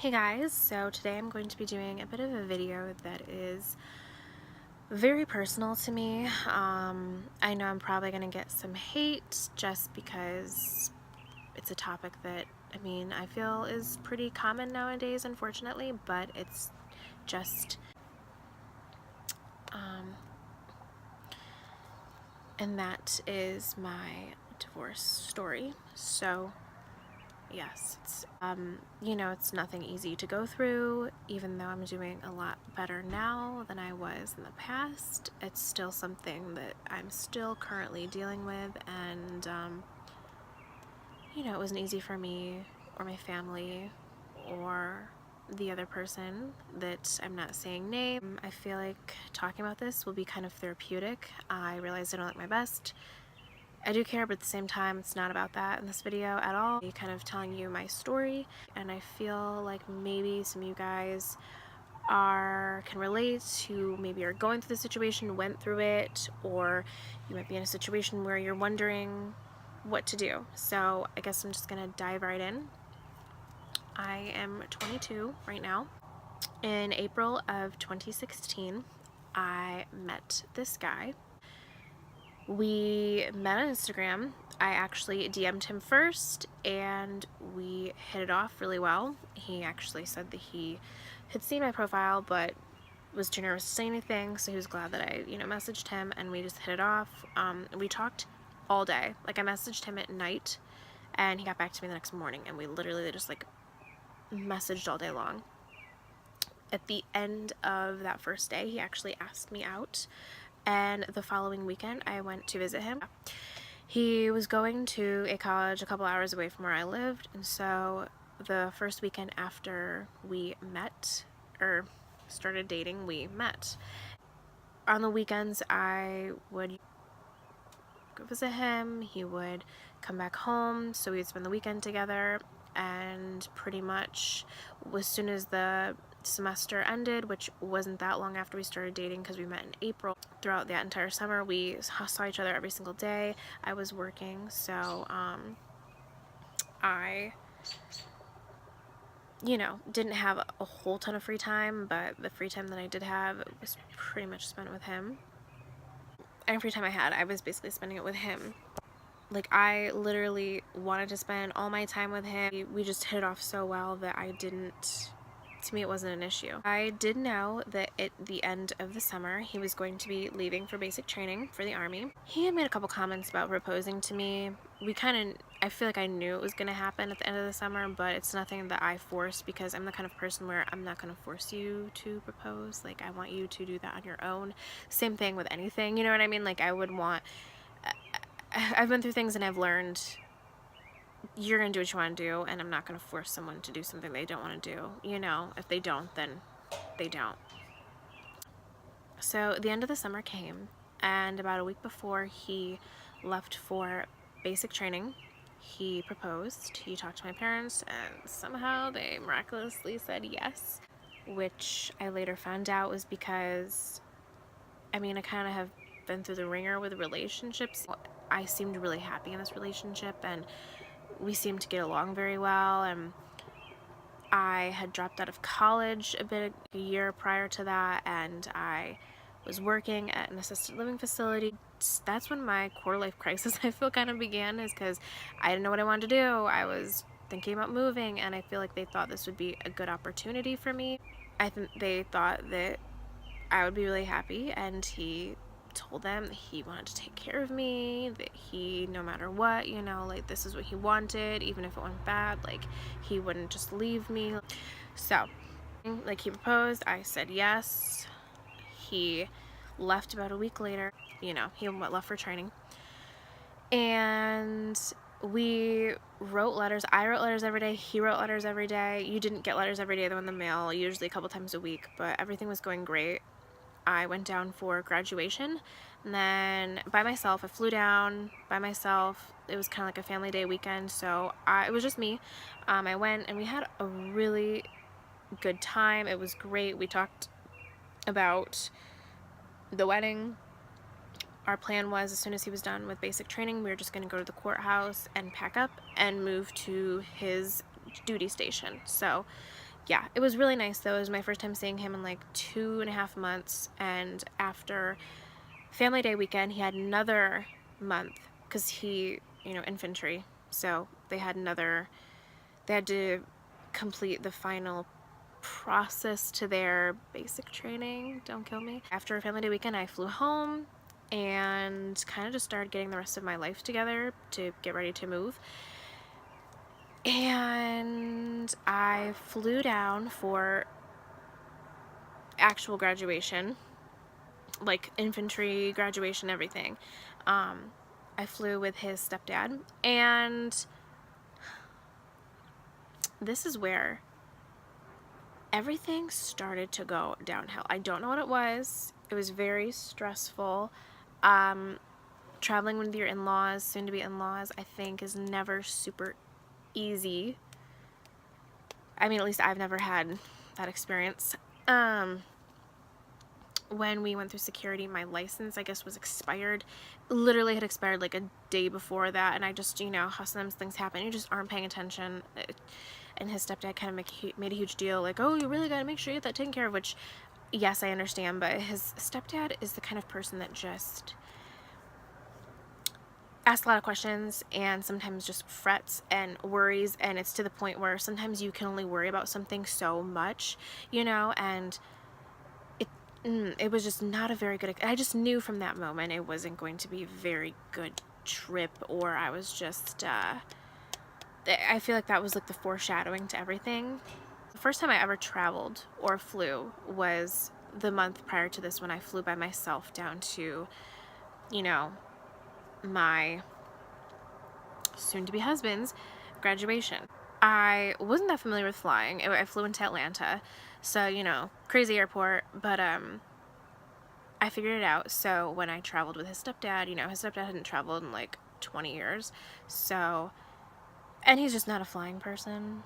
Hey guys, so today I'm going to be doing a bit of a video that is very personal to me. I know I'm probably going to get some hate just because it's a topic that, I feel is pretty common nowadays, unfortunately, but it's just, and that is my divorce story. So yes, it's nothing easy to go through. Even though I'm doing a lot better now than I was in the past, it's still something that I'm still currently dealing with, and it wasn't easy for me or my family or the other person that I'm not saying name. I feel like talking about this will be kind of therapeutic. I realize I don't look my best. I do care, but at the same time, it's not about that in this video at all. I'm kind of telling you my story, and I feel like maybe some of you guys can relate, who maybe are going through the situation, went through it, or you might be in a situation where you're wondering what to do. So I guess I'm just gonna dive right in. I am 22 right now. In April of 2016, I met this guy. We met on Instagram. I actually DM'd him first and we hit it off really well. He actually said that he had seen my profile but was too nervous to say anything, so he was glad that I, messaged him, and we just hit it off. We talked all day. Like, I messaged him at night and he got back to me the next morning, and we literally just messaged all day long. At the end of that first day, he actually asked me out, and the following weekend I went to visit him. He was going to a college a couple hours away from where I lived, and so the first weekend after we met, or started dating, we met. On the weekends, I would go visit him, he would come back home, so we would spend the weekend together, and pretty much as soon as the semester ended, which wasn't that long after we started dating because we met in April, throughout that entire summer we saw each other every single day. I was working, so I didn't have a whole ton of free time, but the free time that I did have was pretty much spent with him. Any free time I had, I was basically spending it with him. Like, I literally wanted to spend all my time with him. We just hit it off so well that to me it wasn't an issue. I did know that at the end of the summer he was going to be leaving for basic training for the Army. He had made a couple comments about proposing to me. I feel like I knew it was going to happen at the end of the summer, but it's nothing that I forced, because I'm the kind of person where I'm not going to force you to propose. Like, I want you to do that on your own. Same thing with anything, you know what I mean? Like, I've been through things and I've learned you're going to do what you want to do, and I'm not going to force someone to do something they don't want to do. If they don't, then they don't. So the end of the summer came, and about a week before he left for basic training, he proposed. He talked to my parents, and somehow they miraculously said yes, which I later found out was because, I kind of have been through the ringer with relationships. I seemed really happy in this relationship, and we seemed to get along very well, and I had dropped out of college a year prior to that, and I was working at an assisted living facility. That's when my quarter life crisis, I feel, kind of began, is because I didn't know what I wanted to do. I was thinking about moving, and I feel like they thought this would be a good opportunity for me. I think they thought that I would be really happy, and he told them that he wanted to take care of me, that he, no matter what, this is what he wanted, even if it went bad, he wouldn't just leave me. So, he proposed, I said yes. He left about a week later, he left for training, and we wrote letters. I wrote letters every day, he wrote letters every day. You didn't get letters every day, though, in the mail, usually a couple times a week, but everything was going great. I went down for graduation, and then by myself. I flew down by myself. It was kind of like a family day weekend, so it was just me. I went, and we had a really good time. It was great. We talked about the wedding. Our plan was, as soon as he was done with basic training, we were just going to go to the courthouse and pack up and move to his duty station. So yeah, it was really nice though. It was my first time seeing him in like 2.5 months, and after Family Day weekend, he had another month because he, infantry. So they had to complete the final process to their basic training. Don't kill me. After Family Day weekend, I flew home and kind of just started getting the rest of my life together to get ready to move. And I flew down for actual graduation, like infantry graduation, everything. I flew with his stepdad, and this is where everything started to go downhill. I don't know what it was. It was very stressful. Traveling with your in-laws, soon-to-be in-laws, I think is never super easy. I mean, at least I've never had that experience. When we went through security, my license, I guess, was expired. Literally had expired like a day before that, and I just, how sometimes things happen, you just aren't paying attention. And his stepdad kind of made a huge deal, like, oh, you really got to make sure you get that taken care of, which, yes, I understand, but his stepdad is the kind of person that just asks a lot of questions and sometimes just frets and worries, and it's to the point where sometimes you can only worry about something so much, and it was just not a very good. I just knew from that moment it wasn't going to be a very good trip, or I was just, I feel like that was like the foreshadowing to everything. The first time I ever traveled or flew was the month prior to this, when I flew by myself down to, my soon-to-be husband's graduation. I wasn't that familiar with flying. I flew into Atlanta, so, crazy airport, but I figured it out. So when I traveled with his stepdad, his stepdad hadn't traveled in like 20 years. So, and he's just not a flying person.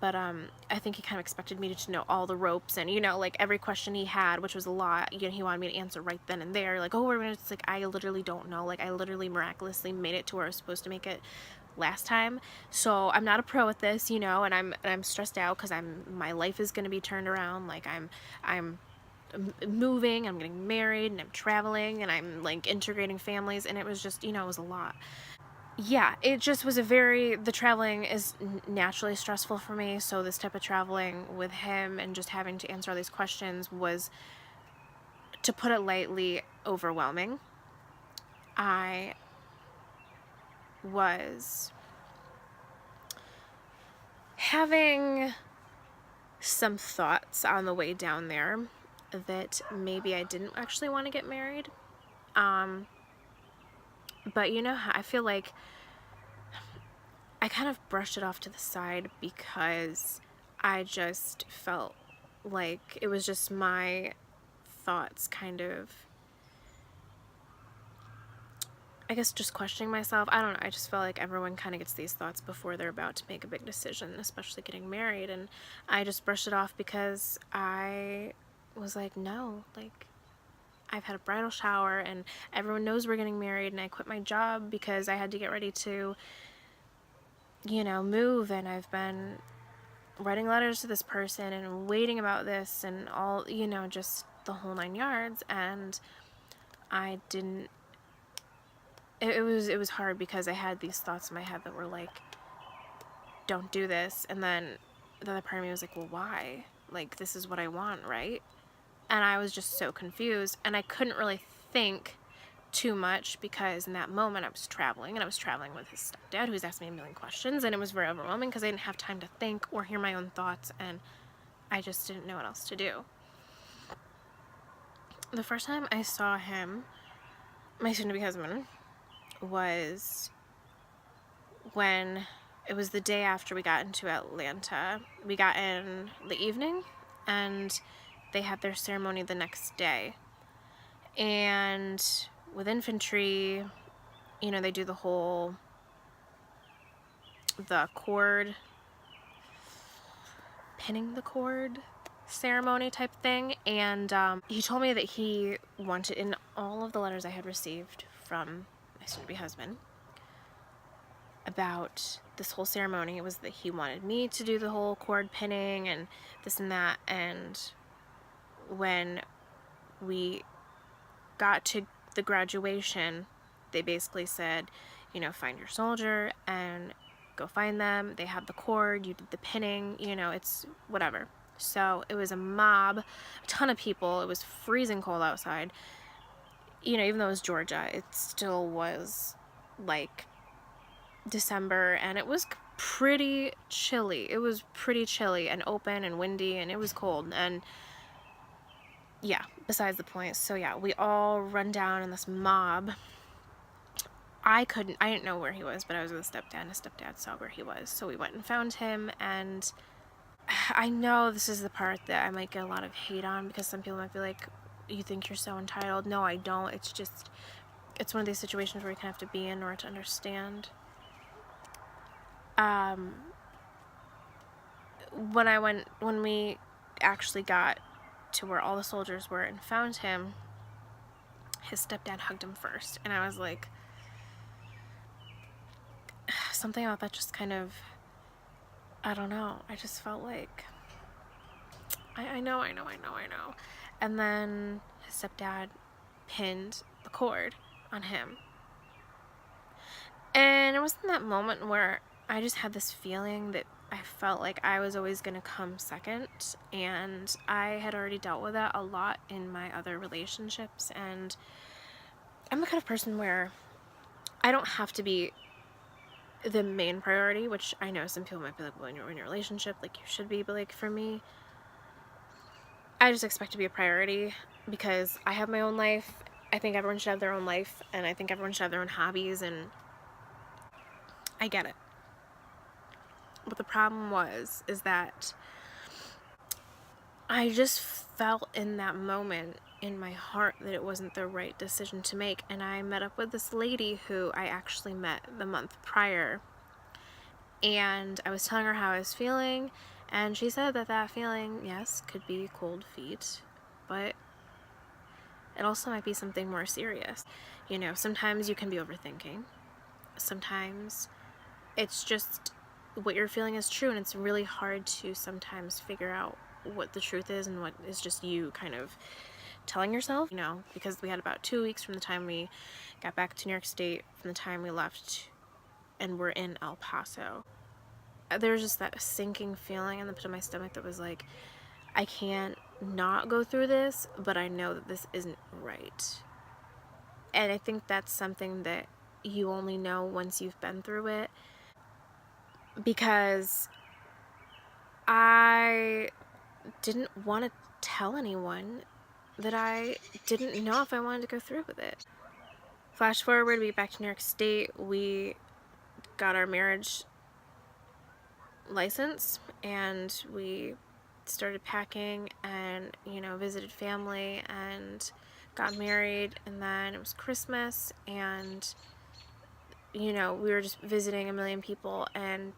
But I think he kind of expected me to know all the ropes, and like every question he had, which was a lot, he wanted me to answer right then and there. Like, oh, we're gonna. It's like, I literally don't know. Like, I literally miraculously made it to where I was supposed to make it last time. So I'm not a pro at this, and I'm stressed out because my life is gonna be turned around. Like, I'm moving, I'm getting married, and I'm traveling, and I'm like integrating families, and it was just, it was a lot. Yeah, it just was the traveling is naturally stressful for me, so this type of traveling with him and just having to answer all these questions was, to put it lightly, overwhelming. I was having some thoughts on the way down there that maybe I didn't actually want to get married. But I feel like I kind of brushed it off to the side because I just felt like it was just my thoughts kind of, I guess, just questioning myself. I don't know. I just felt like everyone kind of gets these thoughts before they're about to make a big decision, especially getting married. And I just brushed it off because I was like, no, like, I've had a bridal shower and everyone knows we're getting married, and I quit my job because I had to get ready to, move, and I've been writing letters to this person and waiting about this and all, just the whole 9 yards. And I didn't, it was hard because I had these thoughts in my head that were like, don't do this. And then the other part of me was like, well, why? Like, this is what I want, right? And I was just so confused, and I couldn't really think too much because in that moment I was traveling, and I was traveling with his stepdad, who was asking me a million questions, and it was very overwhelming because I didn't have time to think or hear my own thoughts, and I just didn't know what else to do. The first time I saw him, my soon-to-be husband, was when it was the day after we got into Atlanta. We got in the evening, and they had their ceremony the next day. And with infantry, they do the cord, pinning the cord ceremony type thing. And he told me that he wanted, in all of the letters I had received from my soon-to-be husband, about this whole ceremony. It was that he wanted me to do the whole cord pinning and this and that. And when we got to the graduation, they basically said, you know, find your soldier and go find them. They have the cord, you did the pinning, you know, it's whatever. So it was a mob, a ton of people. It was freezing cold outside. You know, even though it was Georgia, it still was like December, and it was pretty chilly. It was pretty chilly and open and windy, and it was cold. And yeah, besides the point. So yeah, we all run down in this mob. I didn't know where he was, but I was with a stepdad, and his stepdad saw where he was. So we went and found him, and I know this is the part that I might get a lot of hate on, because some people might be like, you think you're so entitled. No, I don't. It's just, it's one of these situations where you kind of have to be in order to understand. When we actually got to where all the soldiers were and found him, his stepdad hugged him first, and I was like, something about that just kind of, I don't know, I just felt like, I know. And then his stepdad pinned the cord on him. And it was in that moment where I just had this feeling that I felt like I was always going to come second, and I had already dealt with that a lot in my other relationships, and I'm the kind of person where I don't have to be the main priority, which I know some people might be like, well, when you're in a relationship, like, you should be, but like, for me, I just expect to be a priority because I have my own life. I think everyone should have their own life, and I think everyone should have their own hobbies, and I get it. But the problem is that I just felt in that moment in my heart that it wasn't the right decision to make. And I met up with this lady who I actually met the month prior, and I was telling her how I was feeling, and she said that feeling, yes, could be cold feet, but it also might be something more serious. You know, sometimes you can be overthinking. Sometimes it's just what you're feeling is true, and it's really hard to sometimes figure out what the truth is and what is just you kind of telling yourself, you know, because we had about 2 weeks from the time we got back to New York State, from the time we left and we're in El Paso. There was just that sinking feeling in the pit of my stomach that was like, I can't not go through this, but I know that this isn't right. And I think that's something that you only know once you've been through it, because I didn't want to tell anyone that I didn't know if I wanted to go through with it. Flash forward, we get back to New York State, we got our marriage license, and we started packing and, you know, visited family and got married. And then it was Christmas, and, you know, we were just visiting a million people and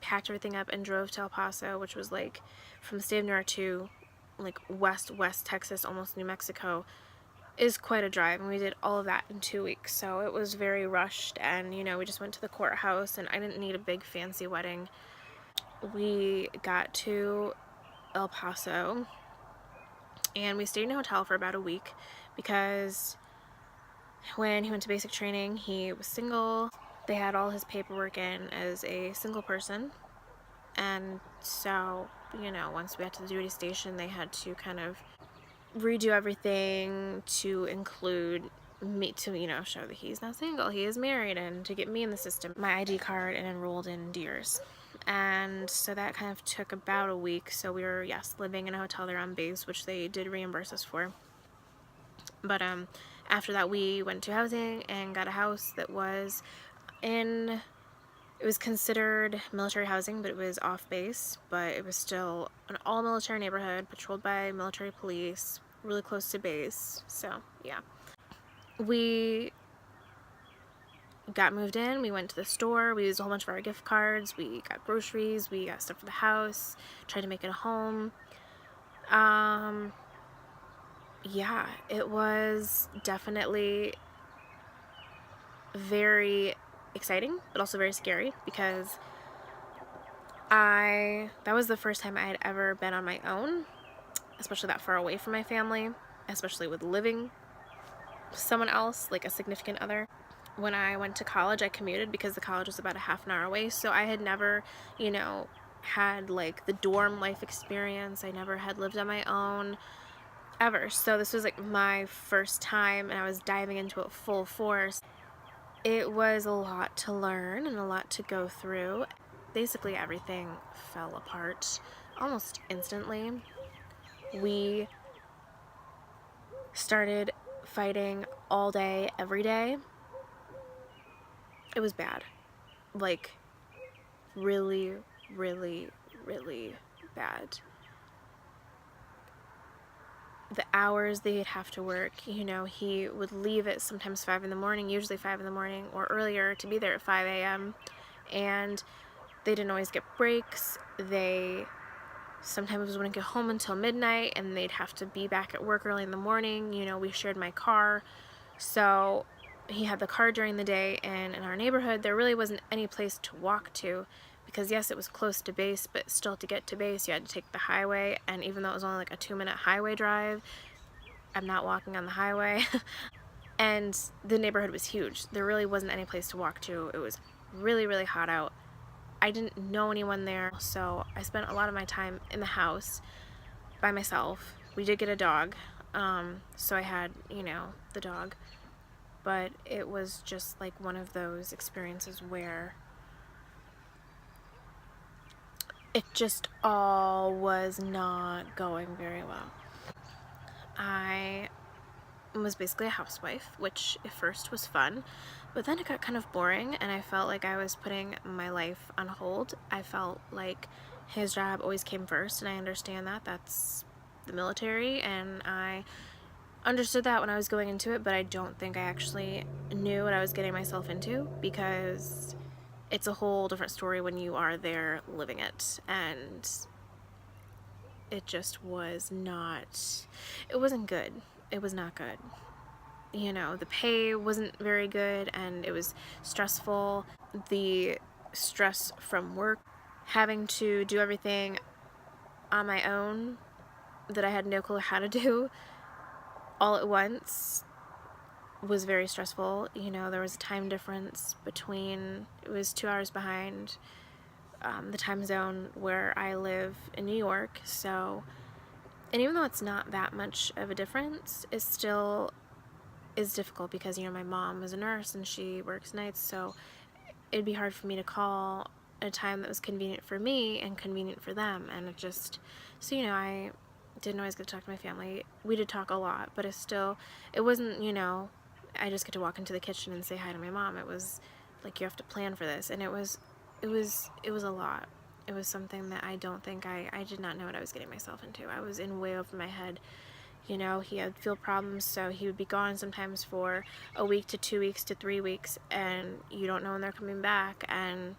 packed everything up and drove to El Paso, which was like from the state of New York to like west Texas, almost New Mexico, is quite a drive, and we did all of that in 2 weeks. So it was very rushed, and, you know, we just went to the courthouse, and I didn't need a big fancy wedding. We got to El Paso, and we stayed in a hotel for about a week because when he went to basic training, he was single. They had all his paperwork in as a single person, and so, you know, once we got to the duty station, they had to kind of redo everything to include me, to, you know, show that he's not single, he is married, and to get me in the system, my ID card, and enrolled in Deers. And so that kind of took about a week. So we were, yes, living in a hotel there on base, which they did reimburse us for. But after that, we went to housing and got a house that was in, it was considered military housing, but it was off base, but it was still an all military neighborhood, patrolled by military police, really close to base. So yeah, we got moved in, we went to the store, we used a whole bunch of our gift cards, we got groceries, we got stuff for the house, tried to make it a home. Yeah, it was definitely very exciting, but also very scary, because that was the first time I had ever been on my own, especially that far away from my family, especially with living with someone else, like a significant other. When I went to college, I commuted because the college was about a half an hour away, so I had never, had like the dorm life experience. I never had lived on my own ever. So this was like my first time, and I was diving into it full force. It was a lot to learn and a lot to go through. Basically everything fell apart almost instantly. We started fighting all day, every day. It was bad. Like, really, really, really bad. The hours they'd have to work, he would leave at sometimes 5 in the morning, usually 5 in the morning or earlier, to be there at 5 a.m. And they didn't always get breaks. They sometimes wouldn't get home until midnight, and they'd have to be back at work early in the morning. We shared my car, so he had the car during the day, and in our neighborhood there really wasn't any place to walk to, because yes, it was close to base, but still, to get to base you had to take the highway, and even though it was only like a 2-minute highway drive, I'm not walking on the highway. And the neighborhood was huge. There really wasn't any place to walk to. It was really, really hot out. I didn't know anyone there, so I spent a lot of my time in the house by myself. We did get a dog, so I had, the dog. But it was just like one of those experiences where it just all was not going very well. I was basically a housewife, which at first was fun, but then it got kind of boring, and I felt like I was putting my life on hold. I felt like his job always came first, and I understand that. That's the military, and I understood that when I was going into it, but I don't think I actually knew what I was getting myself into, because it's a whole different story when you are there living it, and it just was not, it wasn't good. It was not good. The pay wasn't very good, and it was stressful. The stress from work, having to do everything on my own that I had no clue how to do all at once, was very stressful. There was a time difference between, it was 2 hours behind the time zone where I live in New York, so, and even though it's not that much of a difference, it still is difficult, because my mom is a nurse and she works nights, so it'd be hard for me to call at a time that was convenient for me and convenient for them, and it just, so I didn't always get to talk to my family. We did talk a lot, but it wasn't, I just get to walk into the kitchen and say hi to my mom. It was like, you have to plan for this, and it was a lot. It was something that I don't think I did not know what I was getting myself into. I was in way over my head. He had field problems, so he would be gone sometimes for a week to 2 weeks to 3 weeks, and you don't know when they're coming back, and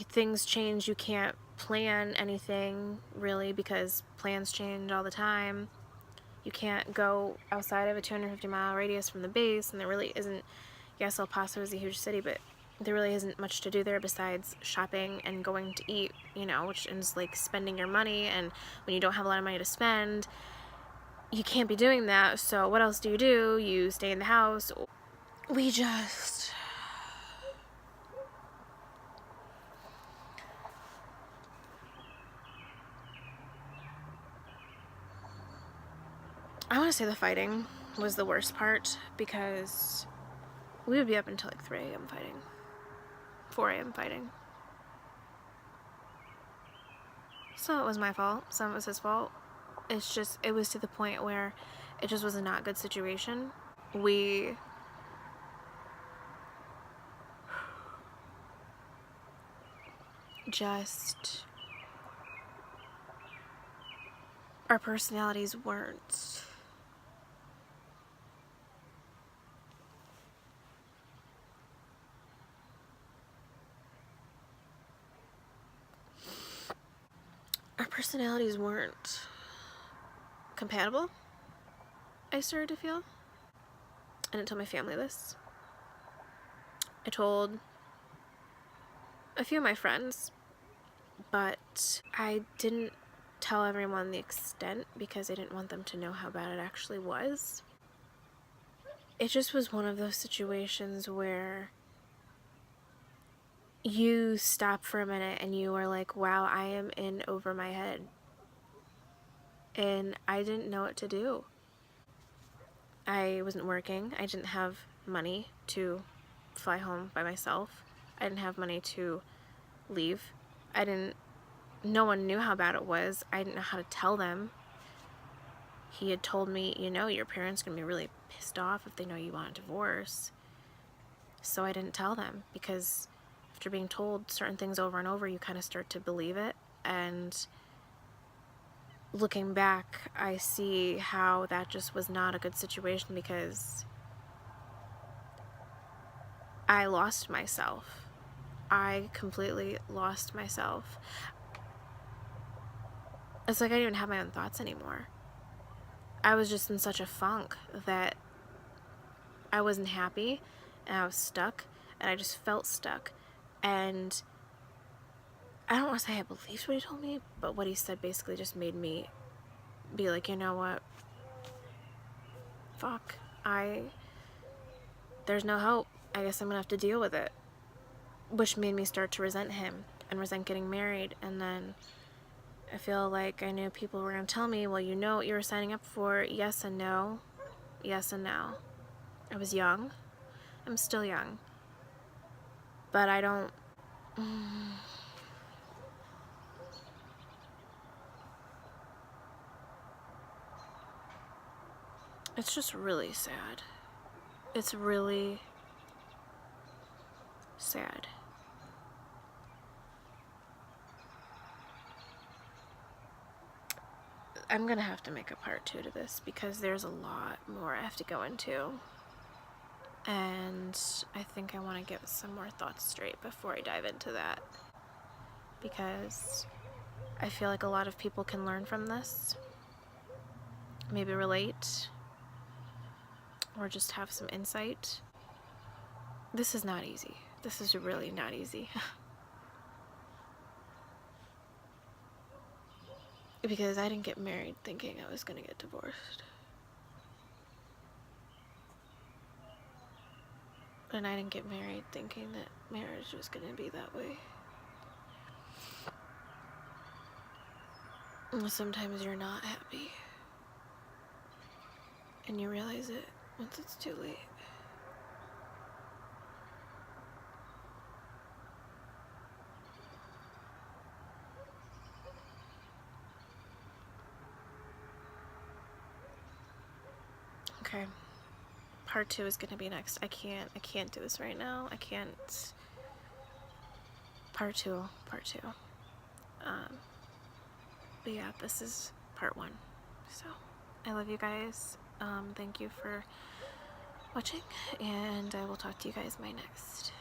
things change. You can't plan anything, really, because plans change all the time. You can't go outside of a 250-mile radius from the base, and there really isn't, yes, El Paso is a huge city, but there really isn't much to do there besides shopping and going to eat, which is like spending your money, and when you don't have a lot of money to spend, you can't be doing that, so what else do? You stay in the house. We just... I want to say the fighting was the worst part, because we would be up until like 3 a.m. fighting. 4 a.m. fighting. Some of it was my fault, some of it was his fault. It was to the point where it just was a not good situation. We just... our personalities weren't... our personalities weren't compatible, I started to feel. I didn't tell my family this. I told a few of my friends, but I didn't tell everyone the extent because I didn't want them to know how bad it actually was. It just was one of those situations where you stop for a minute and you are like, wow, I am in over my head. And I didn't know what to do. I wasn't working. I didn't have money to fly home by myself. I didn't have money to leave. No one knew how bad it was. I didn't know how to tell them. He had told me, your parents are going to be really pissed off if they know you want a divorce. So I didn't tell them because after being told certain things over and over, you kind of start to believe it. And looking back, I see how that just was not a good situation because I lost myself. I completely lost myself. It's like I didn't even have my own thoughts anymore. I was just in such a funk that I wasn't happy and I was stuck and I just felt stuck. And I don't want to say I believed what he told me, but what he said basically just made me be like, you know what? Fuck. There's no hope. I guess I'm gonna have to deal with it. Which made me start to resent him and resent getting married. And then I feel like I knew people were gonna tell me, well, you know what you were signing up for. Yes and no. Yes and no. I was young. I'm still young. But I don't... It's just really sad. It's really sad. I'm gonna have to make a part 2 to this because there's a lot more I have to go into. And I think I want to get some more thoughts straight before I dive into that. Because I feel like a lot of people can learn from this. Maybe relate. Or just have some insight. This is not easy. This is really not easy. Because I didn't get married thinking I was gonna get divorced. And I didn't get married thinking that marriage was gonna be that way. And sometimes you're not happy. And you realize it once it's too late. Okay. Part 2 is gonna be next. I can't do this right now. I can't. Part 2. But yeah, this is part 1. So, I love you guys. Thank you for watching, and I will talk to you guys my next